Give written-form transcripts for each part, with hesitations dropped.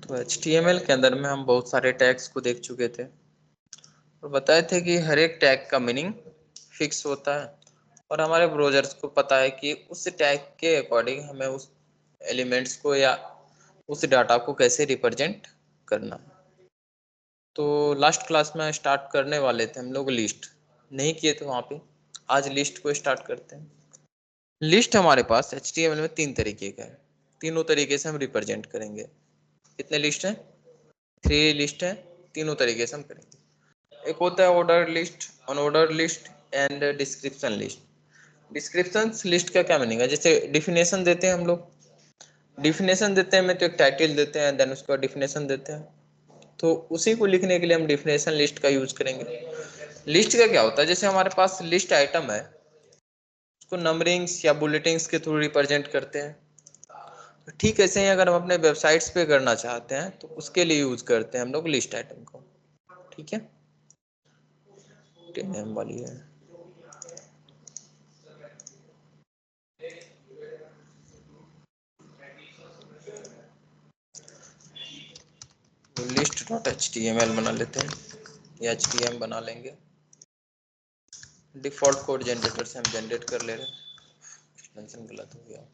तो HTML के अंदर में हम बहुत सारे टैग्स को देख चुके थे और बताए थे कि हर एक टैग का मीनिंग फिक्स होता है और हमारे ब्राउजर्स को पता है कि उस टैग के अकॉर्डिंग हमें उस एलिमेंट्स को या उस डाटा को कैसे रिप्रेजेंट करना। तो लास्ट क्लास में स्टार्ट करने वाले थे हम लोग लिस्ट, नहीं किए थे वहाँ पे। आज लिस्ट को स्टार्ट करते हैं। लिस्ट हमारे पास HTML में 3 तरीके का है, तीनों तरीके से हम रिप्रेजेंट करेंगे। कितने लिस्ट हैं? 3 लिस्ट हैं, तीनों तरीके से हम करेंगे। एक होता है order list, unordered list and description list. Description list का क्या मीनिंग है? जैसे डिफिनेशन देते हैं हम लोग, डिफिनेशन देते हैं में तो एक टाइटल देते हैं, देन उसका डिफिनेशन देते हैं, तो उसी को लिखने के लिए हम डिफिनेशन लिस्ट का यूज करेंगे। लिस्ट का क्या होता है? जैसे हमारे पास लिस्ट आइटम है, उसको नंबरिंग्स या बुलेटिंग्स के थ्रू रिप्रेजेंट करते हैं। ठीक ऐसे ही अगर हम अपने वेबसाइट्स पे करना चाहते हैं तो उसके लिए यूज करते हैं हम लोग लिस्ट आइटम को। ठीक है, नेम वाली है। तो लिस्ट डॉट HTML बना लेते हैं या HTML बना लेंगे। डिफॉल्ट कोड जनरेटर से हम जनरेट कर ले रहे हैं, एक्सटेंशन गलत हो गया।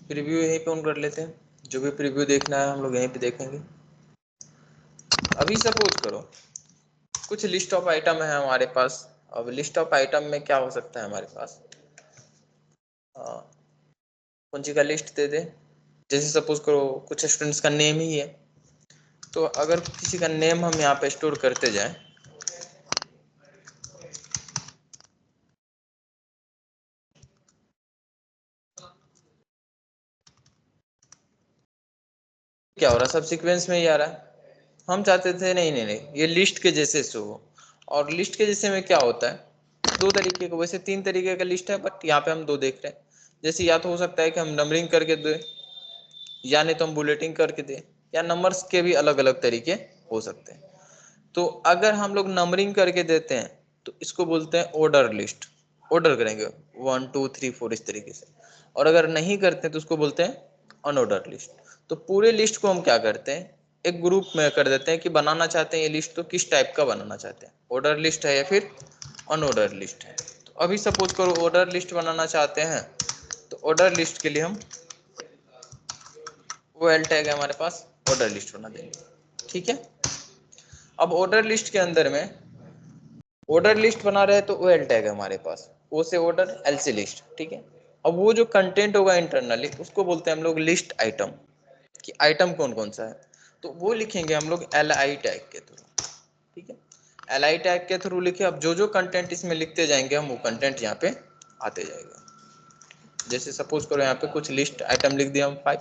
प्रीव्यू यहीं पे ऑन कर लेते हैं, जो भी प्रीव्यू देखना है हम लोग यहीं पे देखेंगे। अभी सपोज करो कुछ लिस्ट ऑफ आइटम है हमारे पास। अब लिस्ट ऑफ आइटम में क्या हो सकता है हमारे पास? कौन सी का लिस्ट दे दे? जैसे सपोज करो कुछ स्टूडेंट्स का नेम ही है, तो अगर किसी का नेम हम यहाँ पे स्टोर करते जाएं, क्या हो रहा है? सब सीक्वेंस में ही आ रहा है। हम चाहते थे नहीं नहीं नहीं, ये लिस्ट के जैसे शो हो। और लिस्ट के जैसे में क्या होता है? 2 तरीके का, वैसे 3 तरीके का लिस्ट है, बट यहाँ पे हम 2 देख रहे हैं। जैसे या तो हो सकता है कि हम नंबरिंग करके दें, या नहीं तो हम बुलेटिंग करके दें, या नंबर्स के भी अलग अलग तरीके हो सकते हैं। तो अगर हम लोग नंबरिंग करके देते हैं तो इसको बोलते हैं ऑर्डर लिस्ट। ऑर्डर करेंगे 1 2 3 4 इस तरीके से। और अगर नहीं करते तो उसको बोलते हैं अनऑर्डर लिस्ट। तो पूरे लिस्ट को हम क्या करते हैं, एक ग्रुप में कर देते हैं कि बनाना चाहते हैं ये लिस्ट तो किस टाइप का बनाना चाहते हैं, ऑर्डर लिस्ट है या फिर अनऑर्डर लिस्ट है। तो अभी सपोज करो ऑर्डर लिस्ट बनाना चाहते हैं, तो ऑर्डर लिस्ट के लिए हम वो एल टैग है हमारे पास, ऑर्डर लिस्ट बना देंगे। ठीक है, अब ऑर्डर लिस्ट के अंदर में ऑर्डर लिस्ट बना रहे हैं तो ओ एल टैग है हमारे पास, ओ से ऑर्डर, एल से लिस्ट। ठीक है, अब वो जो कंटेंट होगा इंटरनली उसको बोलते हैं हम लोग लिस्ट आइटम, कि आइटम कौन कौन सा है। तो वो लिखेंगे हम लोग एल आई टैग के थ्रू। ठीक है, एल आई टैग के थ्रू लिखे। अब जो जो कंटेंट इसमें लिखते जाएंगे हम वो कंटेंट यहाँ पे आते जाएगा। जैसे सपोज करो यहाँ पे कुछ लिस्ट आइटम लिख दिया हम 5,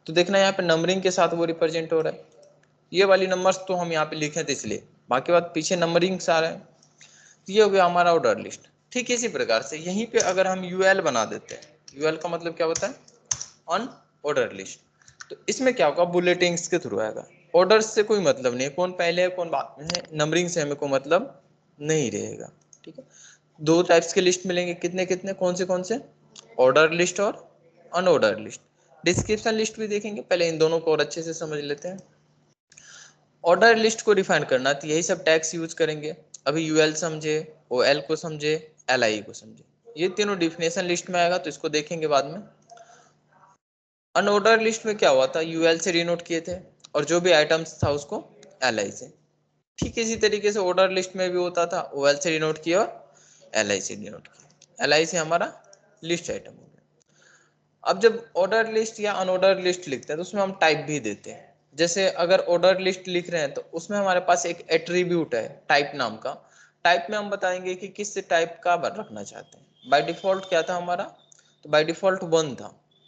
तो देखना यहाँ पे नंबरिंग के साथ वो रिप्रेजेंट हो रहा है। ये वाली नंबर्स तो हम यहाँ पे लिखे थे इसलिए, बाकी बात पीछे नंबरिंग आ रहा है। ये हो गया हमारा ऑर्डर लिस्ट। ठीक इसी प्रकार से यहीं पे अगर हम यूएल बना देते हैं, यूएल का मतलब क्या होता है? On order list. तो इसमें क्या होगा? बुलेटिंग्स के थ्रू आएगा। ऑर्डर से कोई मतलब नहीं है, कौन पहले है कौन बाद में है, नंबरिंग से हमें कोई मतलब नहीं रहेगा। ठीक है, 2 टाइप्स के लिस्ट मिलेंगे, कितने कितने, कौन से? ऑर्डर लिस्ट और अनऑर्डर लिस्ट। डिस्क्रिप्शन लिस्ट भी देखेंगे, पहले इन दोनों को और अच्छे से समझ लेते हैं। ऑर्डर लिस्ट को डिफाइन करना तो यही सब टैग्स यूज करेंगे। अभी यूएल समझे, ओएल को समझे, एलआई को समझे, ये तीनों डिफिनेशन लिस्ट में आएगा तो इसको देखेंगे बाद में। अनऑर्डर लिस्ट में क्या हुआ था? यूएल से डिनोट किए थे और जो भी आइटम्स था उसको एलआई से। ठीक इसी तरीके से ऑर्डर लिस्ट में भी होता था, ओएल से डिनोट किया और एलआई से डिनोट किया। एलआई से हमारा लिस्ट आइटम हो गया। अब जब ऑर्डर लिस्ट या अनऑर्डर लिस्ट लिखते हैं तो उसमें हम टाइप भी देते हैं। जैसे अगर ऑर्डर लिस्ट लिख रहे हैं तो उसमें हमारे पास एक एट्रीब्यूट है टाइप नाम का। टाइप में हम बताएंगे कि किस टाइप का रखना चाहते हैं। बाय डिफॉल्ट क्या था हमारा? तो बाय डिफॉल्ट 1 था,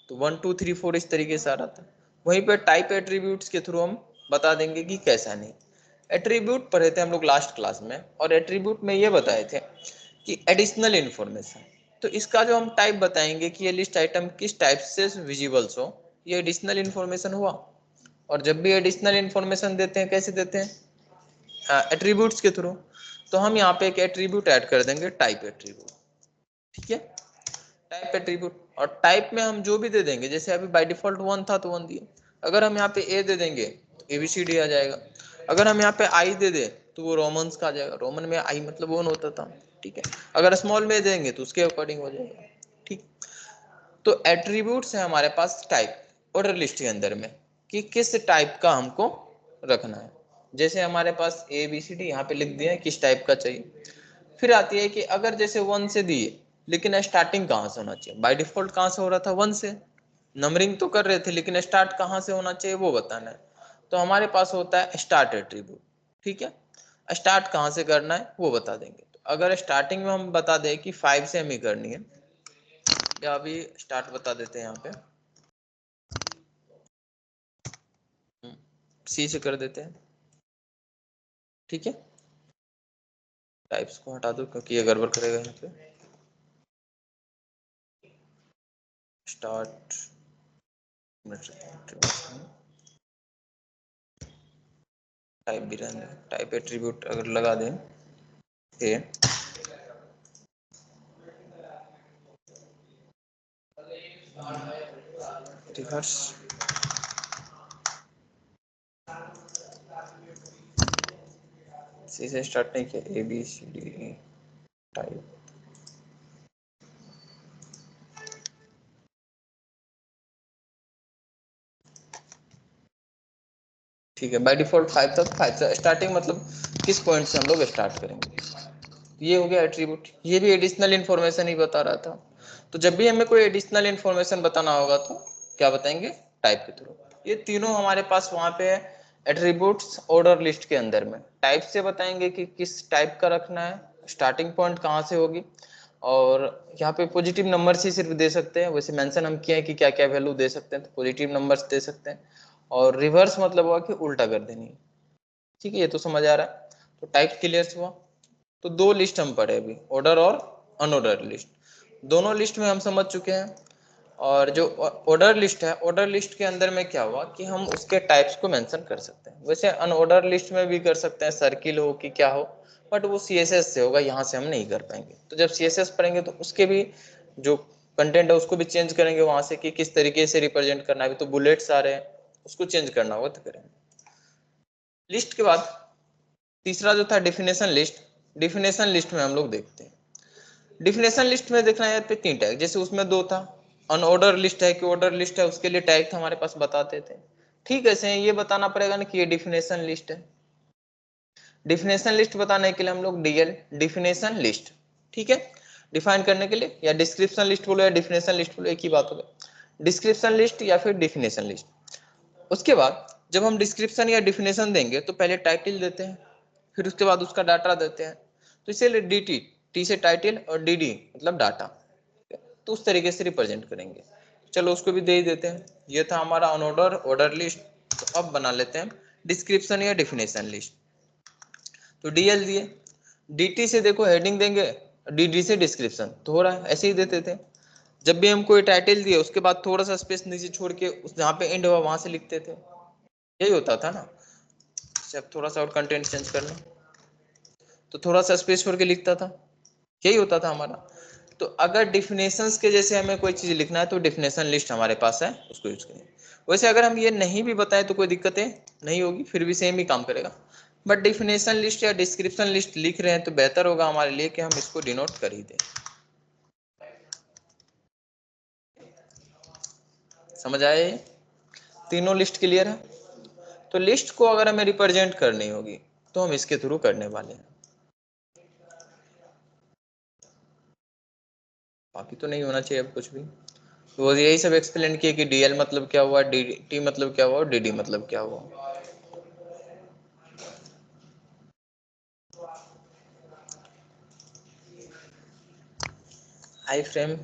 तो 1 2 3 4 इस तरीके से आ रहा था। वहीं पे टाइप एट्रीब्यूट्स के थ्रू हम बता देंगे कि कैसा नहीं। एट्रीब्यूट पढ़े थे हम लोग लास्ट क्लास में, और एट्रीब्यूट में ये बताए थे कि एडिशनल इन्फॉर्मेशन। तो इसका जो हम टाइप बताएंगे कि ये लिस्ट आइटम किस टाइप से विजिबल्स हो, ये एडिशनल इन्फॉर्मेशन हुआ। और जब भी एडिशनल इन्फॉर्मेशन देते हैं कैसे देते हैं? एट्रीब्यूट्स के थ्रू। तो हम यहाँ पे एक एट्रीब्यूट ऐड कर देंगे, टाइप एट्रीब्यूट, ठीक है, टाइप एट्रीब्यूट। और टाइप में हम जो भी दे देंगे, जैसे अभी बाय डिफॉल्ट 1 था तो 1 दिए, अगर हम यहाँ पे ए दे देंगे तो एबीसीडी आ जाएगा, अगर हम यहाँ पे आई दे दे तो वो रोमन्स का आ जाएगा, रोमन में आई मतलब 1 होता था, ठीक है, अगर स्मॉल में देंगे तो उसके अकॉर्डिंग हो जाएगा, ठीक। तो एट्रीब्यूट्स है हमारे पास टाइप ऑर्डर लिस्ट के अंदर में, कि किस टाइप का हमको रखना है। जैसे हमारे पास ए बी सी डी यहाँ पे लिख दिया है किस टाइप का चाहिए। फिर आती है कि अगर जैसे 1 से दिए, लेकिन स्टार्टिंग कहाँ से होना चाहिए, बाय डिफॉल्ट कहाँ से हो रहा था 1 से, नंबरिंग तो कर रहे थे, लेकिन स्टार्ट कहाँ से होना चाहिए वो बताना है। तो हमारे पास होता है स्टार्ट एट्रीब्यूट, ठीक है, स्टार्ट कहाँ से करना है वो बता देंगे। तो अगर स्टार्टिंग में हम बता दें कि 5 से हमें करनी है, या अभी स्टार्ट बता देते हैं यहाँ पे सी से कर देते हैं, ठीक है, टाइप्स को हटा दो क्योंकि ये गड़बड़ करेगा यहाँ पे। स्टार्ट टाइप भी रहने, टाइप एट्रीब्यूट अगर लगा दें ए, रिवर्स सी से स्टार्ट नहीं किया, A B C D type, ठीक है, बाय डिफॉल्ट 5 तक, 5 से स्टार्टिंग मतलब किस पॉइंट से हम लोग स्टार्ट करेंगे, ये हो गया एट्रीब्यूट। ये भी एडिशनल इन्फॉर्मेशन ही बता रहा था। तो जब भी हमें कोई एडिशनल इन्फॉर्मेशन बताना होगा तो क्या बताएंगे, टाइप के थ्रू। ये तीनों हमारे पास वहां पे है एट्रीब्यूट्स ऑर्डर लिस्ट के अंदर में। टाइप से बताएंगे कि किस टाइप का रखना है, स्टार्टिंग पॉइंट कहाँ से होगी, और यहाँ पे पॉजिटिव नंबर ही सिर्फ दे सकते हैं, वैसे मेंशन हम किए हैं कि क्या क्या वैल्यू दे सकते हैं, तो पॉजिटिव नंबर्स दे सकते हैं। और रिवर्स मतलब हुआ कि उल्टा कर देनी है, ठीक है, ये तो समझ आ रहा है। तो टाइप क्लियर हुआ। तो 2 लिस्ट हम पढ़े अभी, ऑर्डर और अनऑर्डर लिस्ट, दोनों लिस्ट में हम समझ चुके हैं। और जो ऑर्डर लिस्ट है, ऑर्डर लिस्ट के अंदर में क्या हुआ कि हम उसके टाइप्स को मेंशन कर सकते हैं, वैसे अनऑर्डर लिस्ट में भी कर सकते हैं, सर्किल हो कि क्या हो, बट वो सीएसएस से होगा, यहाँ से हम नहीं कर पाएंगे। तो जब सीएसएस पढ़ेंगे तो उसके भी जो कंटेंट है उसको भी चेंज करेंगे वहां से, कि किस तरीके से रिप्रेजेंट करना है। अभी तो बुलेट्स आ रहे हैं, उसको चेंज करना होगा तो करेंगे। लिस्ट के बाद तीसरा जो था डिफिनेशन लिस्ट, डिफिनेशन लिस्ट में हम लोग देखते हैं, डिफिनेशन लिस्ट में देखना है पे 3 टैग, जैसे उसमें 2 था, अनऑर्डर लिस्ट है कि ऑर्डर लिस्ट है, उसके लिए टैग था हमारे पास बताते थे। ठीक है, ऐसे ये बताना पड़ेगा ना कि ये डिफिनेशन लिस्ट है। डिफिनेशन लिस्ट बताने के लिए हम लोग डीएल डिफिनेशन लिस्ट, ठीक है, डिफाइन करने के लिए, या डिस्क्रिप्शन लिस्ट बोलो या डिफिनेशन लिस्ट बोलो, एक ही बात होगा, डिस्क्रिप्शन लिस्ट या फिर डिफिनेशन लिस्ट। उसके बाद जब हम डिस्क्रिप्शन या डिफिनेशन देंगे तो पहले टाइटल देते हैं, फिर उसके बाद उसका डाटा देते हैं। तो इसीलिए डी टी से टाइटल और डी मतलब डाटा, तो उस तरीके से रिप्रेजेंट करेंगे। चलो उसको भी दे ही देते हैं। ये था हमारा अनऑर्डर ऑर्डर लिस्ट। तो अब बना लेते हैं डिस्क्रिप्शन या डिफिनेशन लिस्ट। तो डीएल दिए, डी से देखो हेडिंग देंगे, डी से डिस्क्रिप्शन, तो हो रहा है ऐसे ही देते थे। जब भी हम कोई टाइटल दिए उसके बाद थोड़ा सा स्पेस नीचे छोड़ के उस जहाँ पे एंड हुआ वहां से लिखते थे, यही होता था ना। अब थोड़ा सा और कंटेंट चेंज करना तो थोड़ा सा स्पेस छोड़ के लिखता था, यही होता था हमारा। तो अगर डिफिनेशंस के जैसे हमें कोई चीज लिखना है तो डिफिनेशन लिस्ट हमारे पास है, उसको यूज करेंगे। वैसे अगर हम ये नहीं भी बताएं तो कोई दिक्कतें नहीं होगी, फिर भी सेम ही काम करेगा। बट डिफिनेशन लिस्ट या डिस्क्रिप्शन लिस्ट लिख रहे हैं तो बेहतर होगा हमारे लिए कि हम इसको डिनोट कर ही दें। समझ आए, तीनों लिस्ट क्लियर है। तो लिस्ट को अगर हमें रिप्रेजेंट करनी होगी तो हम इसके थ्रू करने वाले हैं, बाकी तो नहीं होना चाहिए अब कुछ भी। तो यही सब एक्सप्लेन किए कि डीएल मतलब क्या हुआ, डी मतलब क्या हुआ और डी मतलब क्या हुआ। आई फ्रेम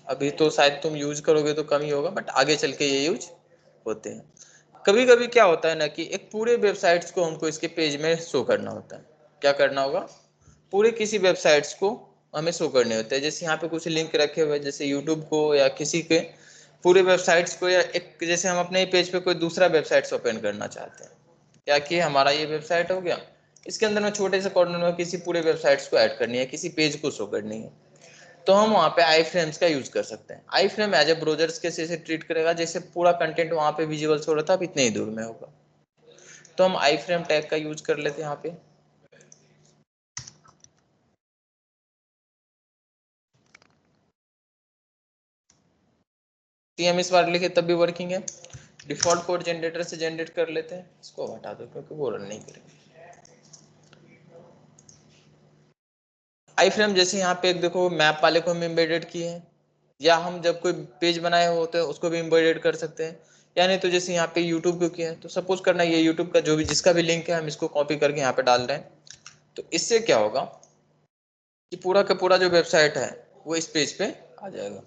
अभी तो शायद तुम यूज करोगे तो कम ही होगा, बट आगे चल के ये यूज होते हैं। कभी कभी क्या होता है ना कि एक पूरे वेबसाइट्स को हमको इसके पेज में शो करना होता है। क्या करना होगा, पूरे किसी वेबसाइट्स को हमें शो करने होते हैं। जैसे यहाँ पे कुछ लिंक रखे हुए, जैसे यूट्यूब को या किसी के पूरे वेबसाइट्स को, या एक जैसे हम अपने पेज पे कोई दूसरा वेबसाइट्स ओपन करना चाहते हैं, क्या कि हमारा ये वेबसाइट हो गया, इसके अंदर में छोटे से कॉर्नर में किसी पूरे वेबसाइट्स को ऐड करनी है, किसी पेज को शो करनी है, तो हम वहाँ पे आई फ्रेम्स का यूज कर सकते हैं। आई फ्रेम एज ए ब्राउजर्स के से ट्रीट करेगा, जैसे पूरा कंटेंट वहाँ पे विजिबल हो रहा था, अब इतने ही दूर में होगा। तो हम आई फ्रेम टैग का यूज कर लेते हैं यहाँ पे। टीएम इस बार लिखे तब भी वर्किंग है। डिफॉल्ट कोड जनरेटर से जनरेट कर लेते हैं, इसको हटा दो क्योंकि वो रन नहीं करेंगे। आई फ्रेम जैसे यहाँ पे एक देखो मैप वाले को हम एम्बेडेड किए हैं, या हम जब कोई पेज बनाए होते हैं उसको भी एम्बेडेड कर सकते हैं, या नहीं तो जैसे यहाँ पे यूट्यूब को किया है, तो सपोज करना ये यूट्यूब का जो भी जिसका भी लिंक है हम इसको कॉपी करके यहाँ पे डाल रहे हैं। तो इससे क्या होगा कि पूरा का पूरा जो वेबसाइट है वो इस पेज पे आ जाएगा।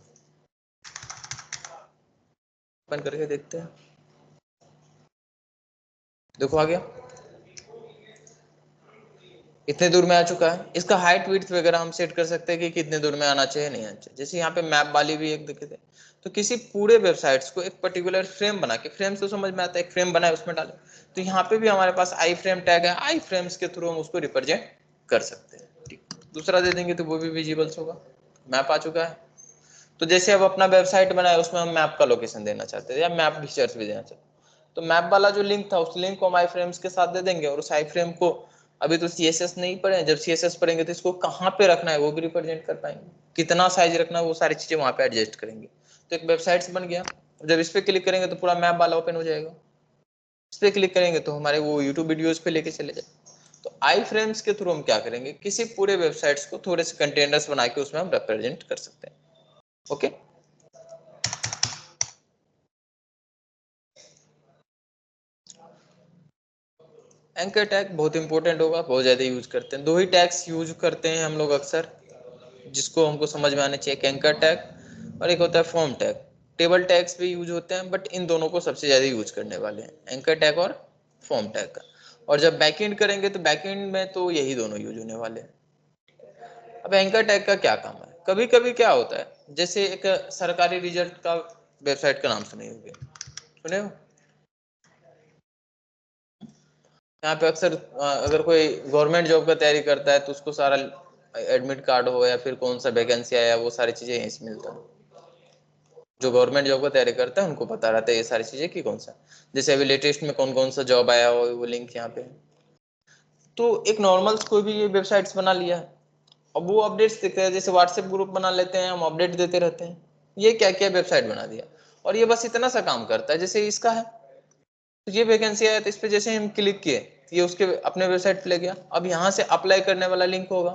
ओपन करके देखते हैं, देखो आ गया, इतने दूर में आ चुका है। इसका हाइट विड्थ वगैरह हम सेट कर सकते हैं कि कितने दूर में आना चाहिए नहीं आना चाहिए। जैसे यहाँ पे मैप वाली भी एक दिखे थे, तो किसी पूरे वेबसाइट्स को एक पर्टिकुलर फ्रेम बना के, फ्रेम से समझ में आता है एक फ्रेम बनाए उसमें डाले, तो यहाँ पे भी हमारे पास आई फ्रेम टैग है, आई फ्रेम्स के थ्रू हम उसको रिप्रेजेंट कर सकते हैं। ठीक, दूसरा दे देंगे तो वो भी विजिबल्स होगा। मैप आ चुका है, तो जैसे अब अपना वेबसाइट बनाए उसमें हम मैप का लोकेशन देना चाहते हैं या मैप फीचर्स भी देना चाहते हैं, तो मैप वाला जो लिंक था उस लिंक को हम आई फ्रेम्स के साथ दे देंगे, और उस आई फ्रेम को अभी तो CSS नहीं पढ़े, जब CSS पढ़ेंगे तो इसको कहाँ पे रखना है वो भी रिप्रेजेंट कर पाएंगे, कितना साइज रखना है वो सारी चीजें वहां पे एडजस्ट करेंगे। तो एक वेबसाइट बन गया। जब इस पे क्लिक करेंगे तो पूरा मैप वाला ओपन हो जाएगा, इस पे क्लिक करेंगे तो हमारे वो यूट्यूब वीडियोज पे लेके चले जाए। तो आई फ्रेम्स के थ्रू हम क्या करेंगे, किसी पूरे वेबसाइट्स को थोड़े से कंटेनर्स बना के उसमें हम रिप्रेजेंट कर सकते हैं। ओके, एंकर टैग बहुत इंपॉर्टेंट होगा, बहुत ज्यादा यूज करते हैं। दो ही टैग्स यूज करते हैं हम लोग अक्सर, जिसको हमको समझ में आना चाहिए, एक एंकर टैग और एक होता है फॉर्म टैग। टेबल टैग्स भी यूज होते हैं, बट इन दोनों को सबसे ज्यादा यूज करने वाले हैं, एंकर टैग और फॉर्म टैग का। और जब बैकएंड करेंगे तो बैकएंड में तो यही दोनों यूज होने वाले हैं। अब एंकर टैग का क्या काम है, कभी कभी क्या होता है, जैसे एक सरकारी रिजल्ट का वेबसाइट का नाम सुने होंगे, सुने हो, यहाँ पे अक्सर अगर कोई गवर्नमेंट जॉब का तैयारी करता है तो उसको सारा एडमिट कार्ड हो या फिर कौन सा वैकेंसी आया वो सारी चीजें यहीं से मिलता है। जो गवर्नमेंट जॉब का तैयारी करता है उनको पता रहता है ये सारी चीजें कि कौन सा, जैसे अभी लेटेस्ट में कौन कौन सा जॉब आया हो वो लिंक यहाँ पे। तो एक नॉर्मल कोई भी ये वेबसाइट्स बना लिया है, अब वो अपडेट्स देखते हैं, जैसे व्हाट्सएप ग्रुप बना लेते हैं हम, अपडेट देते रहते हैं, ये क्या क्या वेबसाइट बना दिया, और ये बस इतना सा काम करता है। जैसे इसका है, तो ये वैकेंसी आया तो इस पे जैसे हम क्लिक किए ये उसके अपने वेबसाइट पे ले गया। अब यहाँ से अप्लाई करने वाला लिंक होगा,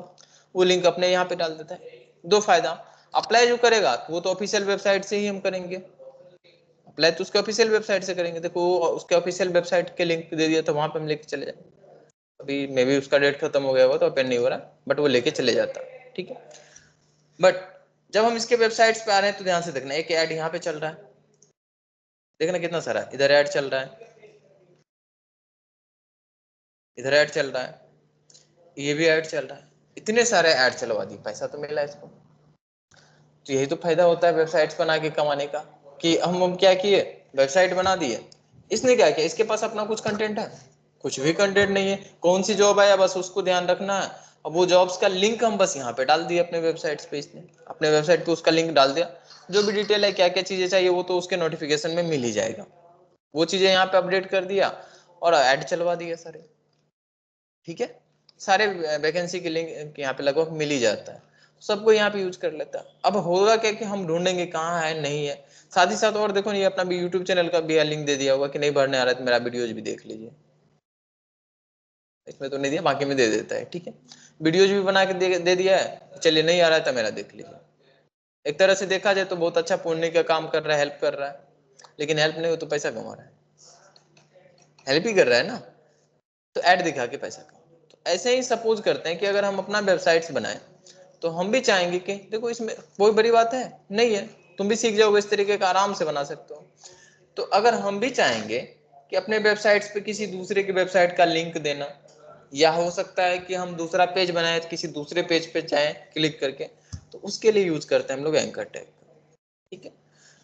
वो लिंक अपने यहाँ पे डाल देता है। दो फायदा, अप्लाई जो करेगा वो तो ऑफिशियल वेबसाइट से ही हम करेंगे, अप्लाई तो उसके ऑफिशियल वेबसाइट से करेंगे, देखो उसके ऑफिशियल वेबसाइट के लिंक दे दिया तो वहां पे हम लेके चले जाएंगे। अभी मे भी उसका डेट खत्म हो गया होगा तो ओपन नहीं हो रहा, बट वो लेके चले जाता, ठीक है। बट जब हम इसके वेबसाइट्स पे आ रहे हैं तो ध्यान से देखना, एक ऐड यहाँ पे चल रहा है, देखना कितना सारा इधर ऐड चल रहा है, इधर ऐड चल रहा है, ये भी ऐड चल रहा है, इतने सारे ऐड चलवा दिए, पैसा तो मिला इसको। तो यही तो फायदा होता है वेबसाइट्स बना के कमाने का, कि हम क्या किए, वेबसाइट बना दिए, इसने क्या किया, इसके पास अपना कुछ कंटेंट है, कुछ भी कंटेंट नहीं है, कौन सी जॉब आया बस उसको ध्यान रखना है। अब वो जॉब्स का लिंक हम बस यहाँ पे डाल दिए अपने वेबसाइट्स पे, इसने अपने वेबसाइट पे उसका लिंक डाल दिया, जो भी डिटेल है क्या क्या चीजें चाहिए वो तो उसके नोटिफिकेशन में मिल ही जाएगा, वो चीजें यहाँ पे अपडेट कर दिया और ऐड चलवा दिए सारे, ठीक है। सारे वैकेंसी के लिंक यहाँ पे लगभग मिल ही जाता है, सबको यहाँ पे यूज कर लेता है। अब होगा क्या कि हम ढूंढेंगे कहाँ है नहीं है, साथ ही साथ और देखो ये अपना भी यूट्यूब चैनल का भी लिंक दे दिया होगा कि नहीं भरने आ रहा है तो मेरा वीडियोज भी देख लीजिए, इसमें तो नहीं दिया बाकी में दे देता है, ठीक है। वीडियोज भी बना के दे दिया है, चलिए नहीं आ रहा है तो मेरा देख लीजिए। एक तरह से देखा जाए तो बहुत अच्छा पुण्य का काम कर रहा है, हेल्प कर रहा है, लेकिन हेल्प नहीं हो तो पैसा कमा रहा है, हेल्प ही कर रहा है ना, तो ऐड दिखा के पैसा कमा। तो ऐसे ही सपोज करते हैं कि अगर हम अपना वेबसाइट्स बनाएं तो हम भी चाहेंगे कि देखो इसमें कोई बड़ी बात है नहीं है, तुम भी सीख जाओगे इस तरीके का, आराम से बना सकते हो। तो अगर हम भी चाहेंगे कि अपने वेबसाइट्स पे किसी दूसरे की वेबसाइट का लिंक देना, या हो सकता है कि हम दूसरा पेज बनाए तो किसी दूसरे पेज पे जाएं क्लिक करके, तो उसके लिए यूज करते हैं हम लोग एंकर टैग, ठीक है।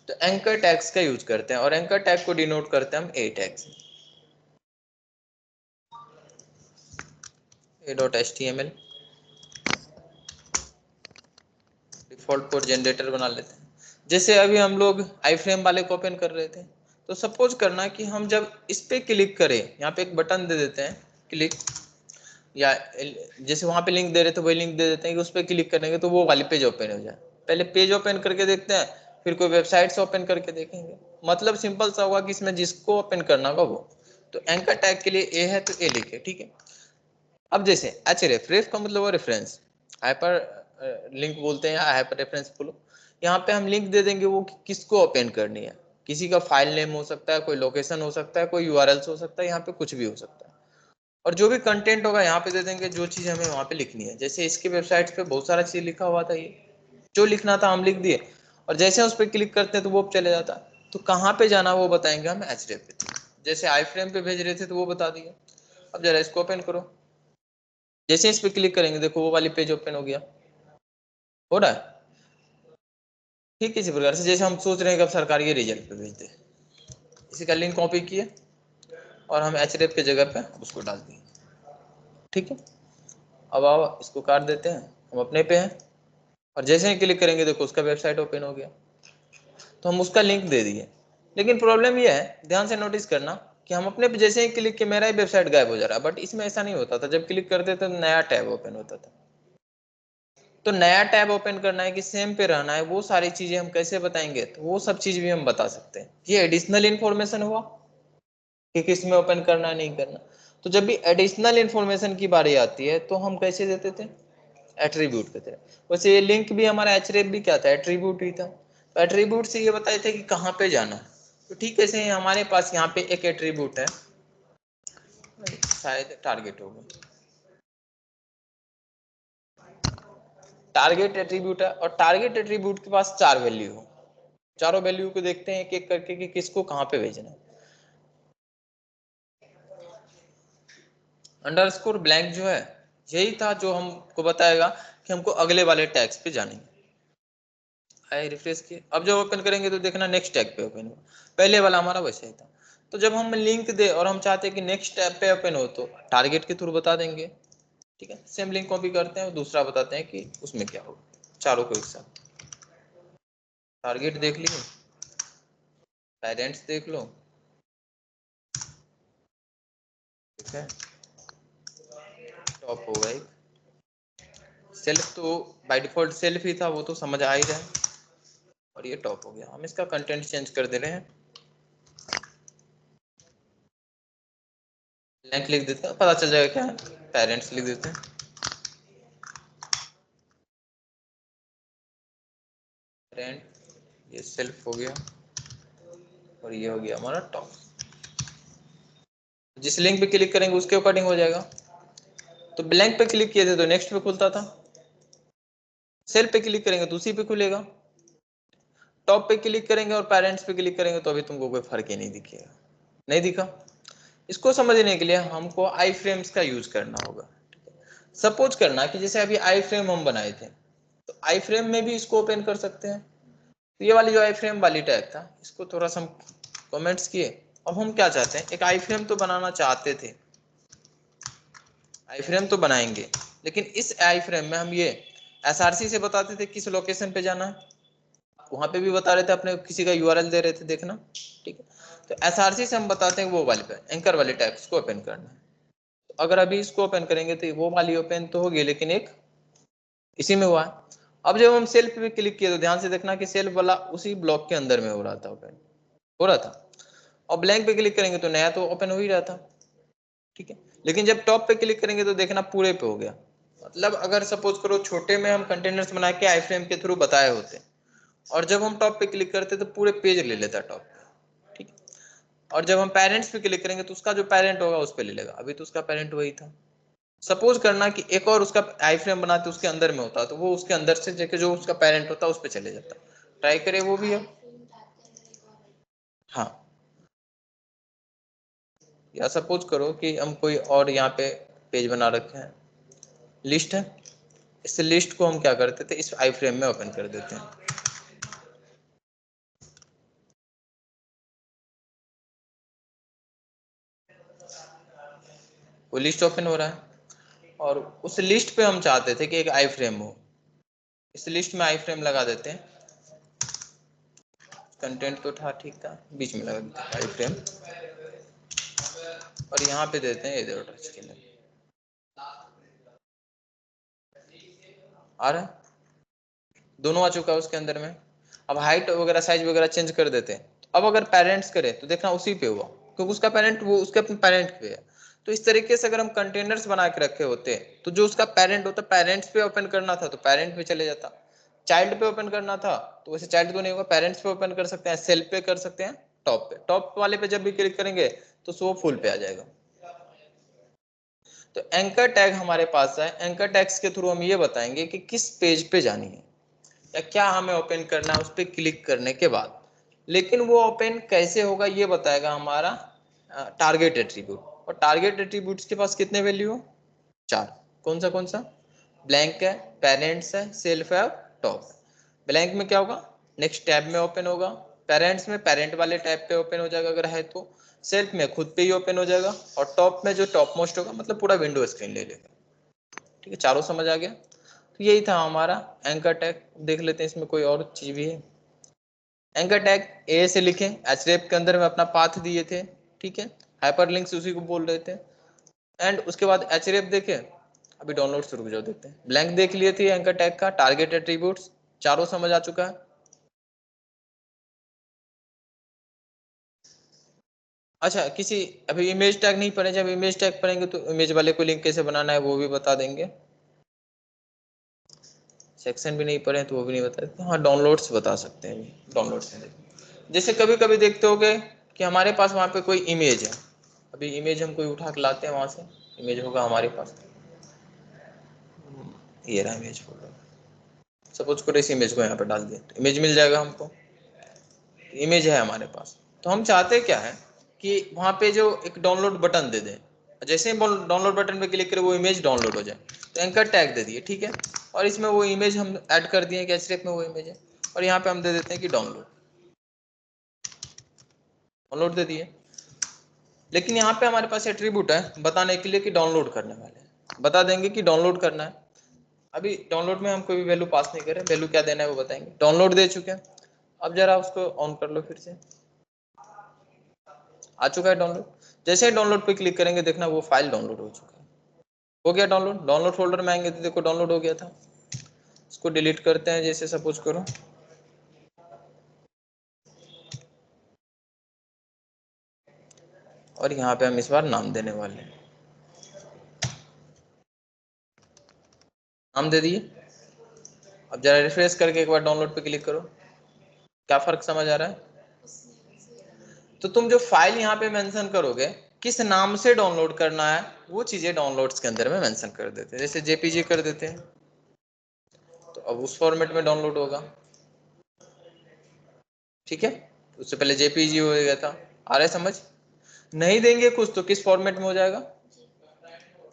तो एंकर टैग्स का यूज करते हैं और एंकर टैग को डिनोट करते हैं हम ए टैग से। a.html डिफॉल्ट कोड जनरेटर बना लेते हैं। जैसे अभी हम लोग आई फ्रेम वाले को ओपन कर रहे थे, तो सपोज करना कि हम जब इस पे क्लिक करें, यहाँ पे एक बटन दे देते हैं क्लिक, या जैसे वहां पे लिंक दे रहे थे वही लिंक दे देते हैं कि उस पर क्लिक करेंगे तो वो वाली पेज ओपन हो जाए। पहले पेज ओपन करके देखते हैं, फिर कोई वेबसाइट से ओपन करके देखेंगे। मतलब सिंपल सा होगा कि इसमें जिसको ओपन करना होगा वो। तो एंकर टैग के लिए ए है तो ए लिखे, ठीक है। अब जैसे रेफ का मतलब वो रेफरेंस, हाइपर लिंक बोलते हैं या हाइपर रेफरेंस बोलो। यहाँ पे हम लिंक दे देंगे वो किसको ओपन करनी है, किसी का फाइल नेम हो सकता है, कोई लोकेशन हो सकता है, कोई यूआरएल हो सकता है, यहाँ पे कुछ भी हो सकता है। और जो भी कंटेंट होगा यहाँ पे दे देंगे, जो चीज हमें वहाँ पे लिखनी है। जैसे इसके वेबसाइट पे बहुत सारा चीज लिखा हुआ था, ये जो लिखना था हम लिख दिए, और जैसे उस पर क्लिक करते हैं तो वो चले जाता। तो कहाँ पे जाना वो बताएंगे हम href पे। जैसे आई फ्रेम पे भेज रहे थे तो वो बता दिए। अब जरा इसको ओपन करो, जैसे इस पे क्लिक करेंगे देखो वो वाली पेज ओपन हो गया, हो रहा है। ठीक इसी प्रकार से जैसे हम सोच रहे हैं कि अब सरकार ये रिजल्ट पे भेज दे, इसी का लिंक कॉपी किए और हम href के जगह पे उसको डाल दिए, ठीक है। अब आओ इसको काट देते हैं, हम अपने पे हैं, और जैसे ही क्लिक करेंगे देखो उसका वेबसाइट ओपन हो गया, तो हम उसका लिंक दे दिए। लेकिन प्रॉब्लम ये है, ध्यान से नोटिस करना कि हम अपने पे जैसे ही क्लिक किया मेरा ही वेबसाइट गायब हो जा रहा है, बट इसमें ऐसा नहीं होता था। जब क्लिक करते थे नया टैब ओपन होता था। तो नया टैब ओपन करना है कि सेम पे रहना है, वो सारी चीजें हम कैसे बताएंगे, तो वो सब चीज भी हम बता सकते हैं। ये एडिशनल इन्फॉर्मेशन हुआ कि किस में ओपन करना है नहीं करना। तो जब भी एडिशनल इन्फॉर्मेशन की बारी आती है तो हम कैसे देते थे, एट्रीब्यूट के थे। वैसे ये लिंक भी हमारा href भी क्या था, एट्रीब्यूट ही था। तो एट्रीब्यूट से ये बताए थे कि कहाँ पे जाना है। तो ठीक है, से हमारे पास यहाँ पे एक एट्रीब्यूट है, शायद टारगेट होगा, टारगेट एट्रीब्यूट है, और टारगेट एट्रीब्यूट के पास 4 वैल्यू हो। चारों वैल्यू को देखते हैं एक एक करके कि किसको कहाँ पे भेजना है। अंडरस्कोर ब्लैंक जो है यही था जो हमको बताएगा कि हमको अगले वाले टैग्स पे जाने हैं। आई रिफ्रेश किए, अब जब ओपन करेंगे तो देखना नेक्स्ट टैग पे ओपन हुआ, पहले वाला हमारा वैसे ही था। तो जब हम लिंक दे और हम चाहते हैं कि नेक्स्ट टैब पे ओपन हो तो टारगेट के थ्रू बता देंगे, ठीक है। सेम लिंक कॉपी करते हैं और दूसरा बताते हैं कि उसमें क्या होगा, चारों को एक साथ। टारगेट देख लिए, पेरेंट्स देख लो, ठीक है। टॉप होगा एक, सेल्फ तो बाय डिफॉल्ट सेल्फ ही था, वो तो समझ आ ही रहा है। और ये टॉप हो गया, हम इसका कंटेंट चेंज कर दे रहे हैं, ब्लैंक लिख देते हैं, पता चल जाएगा क्या है, पेरेंट्स लिख देते हैं। पेरेंट, ये सेल्फ हो गया, और ये हो गया हमारा टॉप। जिस लिंक पे क्लिक करेंगे उसके अकॉर्डिंग हो जाएगा। तो ब्लैंक पे क्लिक किए थे तो नेक्स्ट पे खुलता था, सेल पे क्लिक करेंगे तो उसी पे खुलेगा, टॉप पे क्लिक करेंगे और पेरेंट्स पे क्लिक करेंगे तो अभी तुमको कोई फर्क ही नहीं दिखेगा, नहीं दिखा। इसको समझने के लिए हमको आई फ्रेम्स का यूज करना होगा। सपोज करना कि जैसे अभी आई फ्रेम हम बनाए थे, तो आई फ्रेम में भी इसको ओपन कर सकते हैं। तो ये वाली जो आई फ्रेम वाली टैग था, इसको थोड़ा सा हम कमेंट्स किए। अब हम क्या चाहते हैं, एक आई फ्रेम तो बनाना चाहते थे, आई फ्रेम तो बनाएंगे, लेकिन इस आई फ्रेम में हम ये एसआरसी से बताते थे किस लोकेशन पे जाना है, वहां पे भी बता रहे थे, अपने किसी का यूआरएल दे रहे थे देखना, ठीक है। तो एसआरसी से हम बताते हैं वो वाले पे एंकर वाले टैग्स को ओपन करना है। तो अगर अभी इसको ओपन करेंगे तो वो वाली ओपन तो होगी, लेकिन एक इसी में हुआ है। अब जब हम सेल्फ पे क्लिक किए तो ध्यान से देखना कि सेल्फ वाला उसी ब्लॉक के अंदर में हो रहा था, ओपन हो रहा था। और ब्लैंक पे क्लिक करेंगे तो नया तो ओपन हो ही रहा था, ठीक है। लेकिन जब टॉप पे क्लिक करेंगे तो देखना पूरे पे हो गया। मतलब अगर सपोज करो छोटे में हम कंटेनर्स बना के आई फ्रेम के थ्रू बताए होते, और जब हम टॉप पे क्लिक करते तो पूरे पेज ले लेता टॉप पे, ठीक है। और जब हम पेरेंट्स पे क्लिक करेंगे तो उसका जो पेरेंट होगा उस पे ले लेगा, अभी तो उसका पेरेंट वही था। सपोज करना कि एक और उसका आई फ्रेम बनाते उसके अंदर में होता, तो वो उसके अंदर से जाके जो उसका पेरेंट होता उस पे चले जाता। ट्राई करें वो भी है, हाँ। या सपोज करो कि हम कोई और यहाँ पे पेज बना रखे हैं, लिस्ट है, इस लिस्ट को हम क्या करते थे, इस आई फ्रेम में ओपन कर देते हैं। वो लिस्ट ओपन हो रहा है, और उस लिस्ट पे हम चाहते थे कि एक आई फ्रेम हो। इस लिस्ट में आई फ्रेम लगा देते हैं, कंटेंट तो था ठीक था, बीच में लगा देते हैं आई फ्रेम, और यहाँ पे देते हैं इधर टच के लिए। आ रहा है, दोनों आ चुका है उसके अंदर में। अब हाइट वगैरह साइज वगैरह चेंज कर देते हैं। अब अगर पेरेंट्स करे तो देखना उसी पे हुआ, क्योंकि उसका पेरेंट वो उसके अपने पेरेंट पे है। तो इस तरीके से अगर हम कंटेनर्स बना के रखे होते तो जो उसका पेरेंट होता, पेरेंट्स पे ओपन करना था तो पेरेंट पे चले जाता, चाइल्ड पे ओपन करना था तो वैसे चाइल्ड तो नहीं होगा, पेरेंट्स पे ओपन कर सकते हैं, सेल्फ पे कर सकते हैं, टॉप पे, टॉप वाले पे जब भी क्लिक करेंगे तो शो फुल पे आ जाएगा। तो एंकर टैग हमारे पास है, एंकर टैग्स के थ्रू हम ये बताएंगे कि किस पेज पे जानी है या क्या हमें ओपन करना है उस पर क्लिक करने के बाद। लेकिन वो ओपन कैसे होगा ये बताएगा हमारा टारगेट एट्रीब्यूट। और टारगेट एट्रीब्यूट्स के पास कितने वैल्यू हो? 4। कौन सा? ब्लैंक है, पेरेंट्स है, सेल्फ है, टॉप। ब्लैंक में क्या होगा? नेक्स्ट टैब में ओपन होगा, पेरेंट्स में पेरेंट वाले टैब पे ओपन हो जाएगा अगर है तो, सेल्फ में खुद पे ही ओपन हो जाएगा, और टॉप में जो टॉप मोस्ट होगा मतलब पूरा विंडो स्क्रीन ले लेगा। ठीक है, चारों समझ आ गया? तो यही था हमारा एंकर टैग। देख लेते हैं इसमें कोई और चीज भी है। एंकर टैग ए से लिखें, एचरेफ के अंदर में अपना पाथ दिए थे, ठीक है, हाइपरलिंक्स उसी को बोल रहे थे। एंड उसके बाद एचरेफ देखे, अभी डाउनलोड से रुक जाओ देखते हैं। ब्लैंक देख लिए थे एंकर टैग का, टारगेट एट्रीब्यूट्स चारों समझ आ चुका है। अच्छा, किसी अभी इमेज टैग नहीं पढ़े, जब इमेज टैग पढ़ेंगे तो इमेज वाले को लिंक कैसे बनाना है वो भी बता देंगे। सेक्शन भी नहीं पढ़े तो वो भी नहीं बता देते। हाँ, डाउनलोड्स बता सकते हैं, डाउनलोड्स में देखिए। जैसे कभी कभी देखते होगे कि हमारे पास वहाँ पे कोई इमेज है, अभी इमेज हम कोई उठा के लाते हैं वहाँ से, इमेज होगा हमारे पास, ये रहा इमेज फोल्डर, सपोज करो इस इमेज को यहाँ पे डाल दिया तो इमेज मिल जाएगा हमको, इमेज है हमारे पास। तो हम चाहते क्या है कि वहाँ पे जो एक डाउनलोड बटन दे दें, जैसे ही डाउनलोड बटन पे क्लिक करें वो इमेज डाउनलोड हो जाए। तो एंकर टैग दे दिए, ठीक है, और इसमें वो इमेज हम ऐड कर दिए कि एचरेफ में वो इमेज है, और यहाँ पे हम दे देते हैं कि डाउनलोड, डाउनलोड दे दिए। लेकिन यहाँ पे हमारे पास एट्रीब्यूट है बताने के लिए कि डाउनलोड करने वाले हैं, बता देंगे कि डाउनलोड करना है। अभी डाउनलोड में हम कोई भी वैल्यू पास नहीं करें, वैल्यू क्या देना है वो बताएंगे। डाउनलोड दे चुके हैं, अब जरा उसको ऑन कर लो फिर से, आ चुका है डाउनलोड। जैसे ही डाउनलोड पे क्लिक करेंगे देखना वो फाइल डाउनलोड हो चुका है, हो गया डाउनलोड। डाउनलोड फोल्डर में आएंगे तो देखो डाउनलोड हो गया था। इसको डिलीट करते हैं, जैसे सपोज करो, और यहाँ पे हम इस बार नाम देने वाले हैं, नाम दे दिए। अब जरा रिफ्रेश करके एक बार डाउनलोड पे क्लिक करो, क्या फर्क समझ आ रहा है? तो तुम जो फाइल यहाँ पे मेंशन करोगे किस नाम से डाउनलोड करना है वो चीजें डाउनलोड्स के अंदर में मेंशन कर देते हैं। जैसे जेपीजी कर देते हैं तो अब उस फॉर्मेट में डाउनलोड होगा, ठीक है, उससे पहले जेपीजी हो गया था। आ रहा है समझ? नहीं देंगे कुछ तो किस फॉर्मेट में हो जाएगा?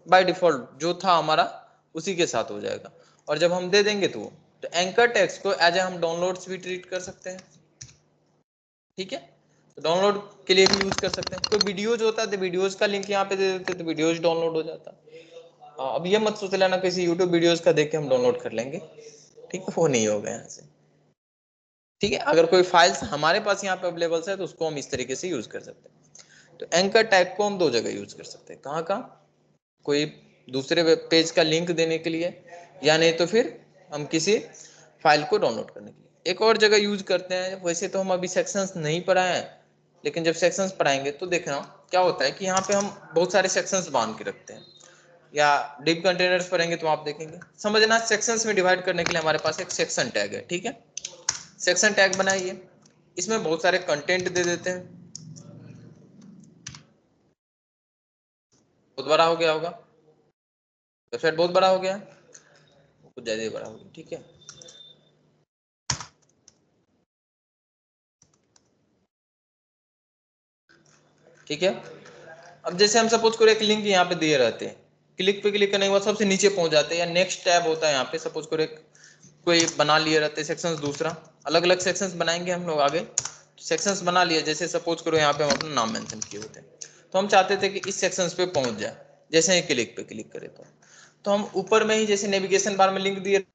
बाय डिफॉल्ट जो था हमारा उसी के साथ हो जाएगा। और जब हम दे देंगे तो एंकर टेक्स्ट को एज ए हम डाउनलोड्स भी ट्रीट कर सकते हैं, ठीक है, तो डाउनलोड के लिए भी यूज कर सकते हैं। कोई वीडियोज होता है तो वीडियोज का लिंक यहाँ पे दे देते तो वीडियोज डाउनलोड हो जाता। अब ये मत सोच लेना किसी यूट्यूब वीडियोज का देख के हम डाउनलोड कर लेंगे, ठीक है, वो नहीं होगा यहाँ से, ठीक है। अगर कोई फाइल्स हमारे पास यहाँ पे अवेलेबल है तो उसको हम इस तरीके से यूज कर सकते हैं। तो एंकर टैग को हम दो जगह यूज कर सकते हैं, कहाँ कहाँ? कोई दूसरे वेब पेज का लिंक देने के लिए, या नहीं तो फिर हम किसी फाइल को डाउनलोड करने के लिए। एक और जगह यूज करते हैं, वैसे तो हम अभी सेक्शंस नहीं पढ़ाए हैं, लेकिन जब सेक्शंस पढ़ाएंगे तो देखना क्या होता है कि यहाँ पे हम बहुत सारे सेक्शंस बांध के रखते हैं, या डिव कंटेनर्स पढ़ेंगे तो आप देखेंगे। समझना, सेक्शंस में डिवाइड करने के लिए हमारे पास एक सेक्शन टैग है, ठीक है, सेक्शन टैग बनाइए, इसमें बहुत सारे कंटेंट दे देते हैं। बहुत बड़ा हो गया होगा, वेबसाइट बहुत बड़ा हो गया, कुछ ज्यादा ही बड़ा हो गया, ठीक है। ठीक है, अब जैसे हम सपोज करो एक लिंक यहाँ पे दिए रहते हैं, क्लिक पे क्लिक करने के बाद सबसे नीचे पहुंच जाते हैं, या नेक्स्ट टैब होता है यहाँ पे, सपोज करो एक कोई बना लिए रहते हैं सेक्शंस, दूसरा अलग अलग सेक्शंस बनाएंगे हम लोग आगे। सेक्शंस बना लिए, जैसे सपोज करो यहाँ पे हम अपना नाम मेंशन किए होते हैं, तो हम चाहते थे कि इस सेक्शंस पे पहुंच जाए, जैसे ही क्लिक पे क्लिक करे तो हम ऊपर में ही जैसे नेविगेशन बार में लिंक दिए